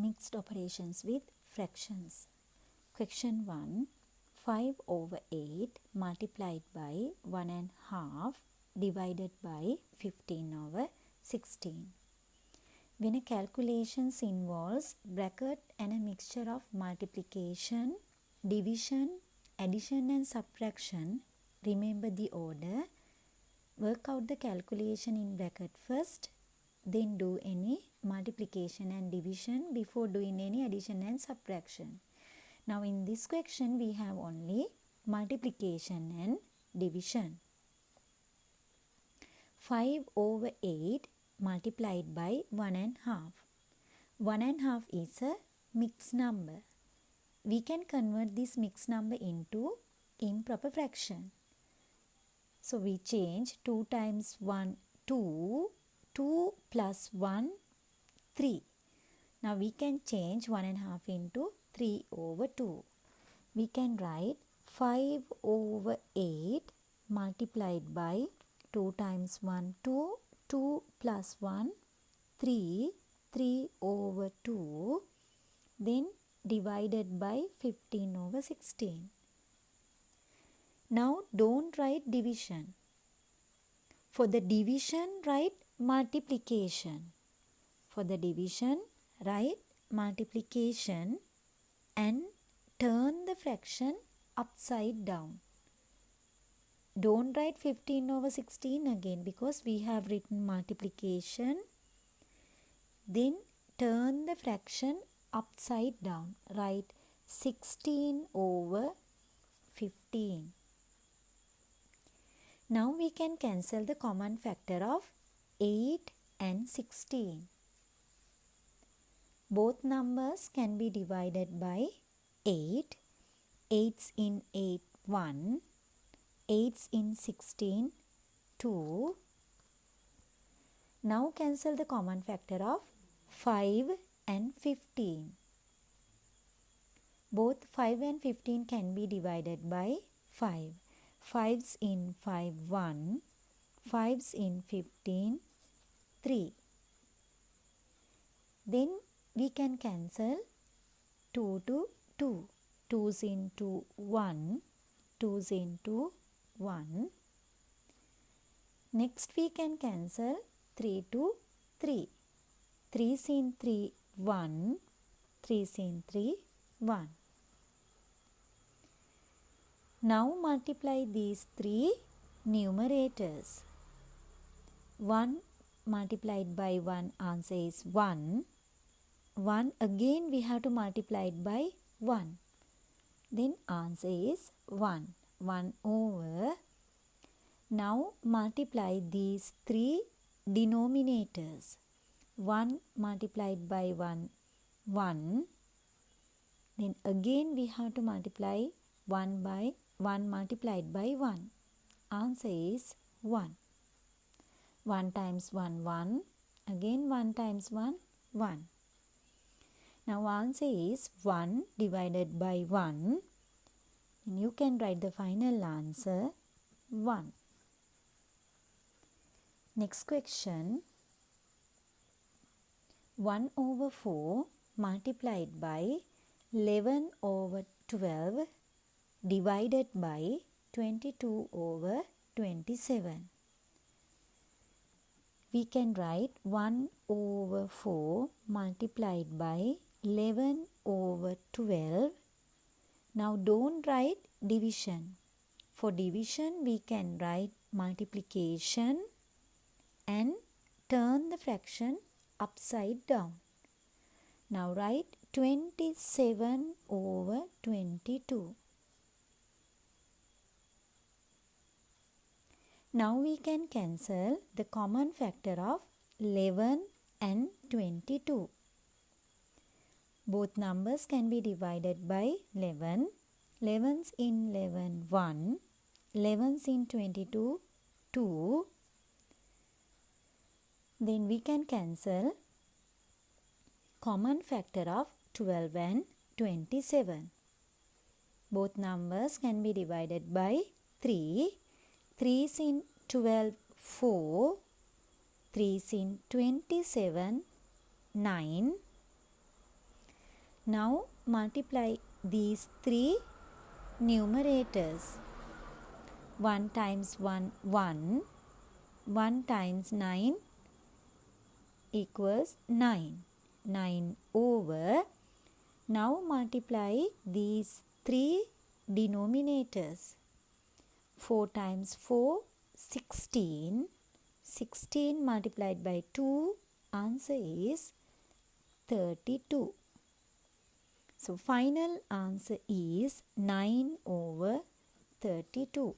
mixed operations with fractions. Question 1. 5 over 8 multiplied by 1 1/2 divided by 15 over 16. When a calculations involves bracket and a mixture of multiplication, division, addition and subtraction, remember the order. Work out the calculation in bracket first, then do any multiplication and division before doing any addition and subtraction. Now in this question we have only multiplication and division. 5 over 8 multiplied by 1 1/2. 1 1/2 is a mixed number. We can convert this mixed number into improper fraction. So we change 2 times 1, 2, 2 plus 1, 3. Now we can change 1 1/2 into 3 over 2. We can write 5 over 8 multiplied by 2 times 1, 2, 2 plus 1, 3, 3 over 2, then divided by 15 over 16. Now don't write division. For the division, write multiplication. For the division, write multiplication and turn the fraction upside down. Don't write 15 over 16 again because we have written multiplication. Then turn the fraction upside down. Write 16 over 15. Now we can cancel the common factor of 8 and 16. Both numbers can be divided by 8. 8's in 8, 1. 8's in 16, 2. Now cancel the common factor of 5 and 15. Both 5 and 15 can be divided by 5. 5's in 5, 1. 5's in 15, 3. Then we can cancel 2 to 2. 2's in 2, 1. 2's in 2, 1. Next we can cancel 3 to 3. 3's in 3, 1. 3's in 3, 1. Now multiply these three numerators. 1 multiplied by 1, answer is 1. 1 again we have to multiply it by 1. Then answer is 1. 1 over. Now multiply these three denominators. 1 multiplied by 1, 1. Then again we have to multiply 1 by 1 multiplied by 1. Answer is 1. 1 times 1, 1. Again 1 times 1, 1. Now answer is 1 divided by 1. And you can write the final answer 1. Next question. 1 over 4 multiplied by 11 over 12 divided by 22 over 27. We can write 1 over 4 multiplied by 11 over 12. Now don't write division. For division we can write multiplication and turn the fraction upside down. Now write 27 over 22. Now we can cancel the common factor of 11 and 22. Both numbers can be divided by 11. 11's in 11, 1. 11's in 22, 2. Then we can cancel common factor of 12 and 27. Both numbers can be divided by 3. 3's in 12, 4. 3's in 27, 9. Now multiply these three numerators. 1 times 1, 1. 1 times 9 equals 9. 9 over. Now multiply these three denominators. 4 times 4, 16. 16 multiplied by 2, answer is 32. So final answer is 9 over 32.